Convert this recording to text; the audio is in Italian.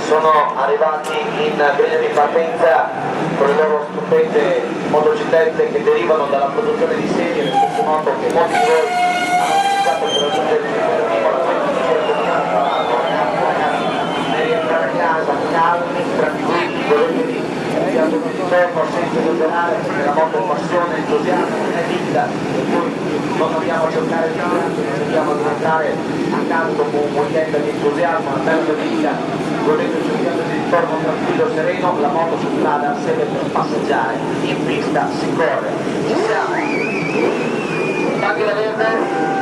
sono arrivati in griglia di partenza con le loro stupende motociclette che derivano dalla produzione di serie del stesso moto che molti di voi hanno utilizzato per raggiungere il circuito di Imola. Per rientrare a casa calmi, tranquilli, godetevi il viaggio di ritorno senza esagerare, perché la moto è passione, entusiasmo, è vita, per cui non andiamo a cercare di grande, non andiamo a diventare a casa dopo un weekend di entusiasmo, una bella vita, godeteci un viaggio di ritorno tranquillo, sereno, la moto su strada serve per passeggiare, in pista si corre. Ci siamo! Macchina verde!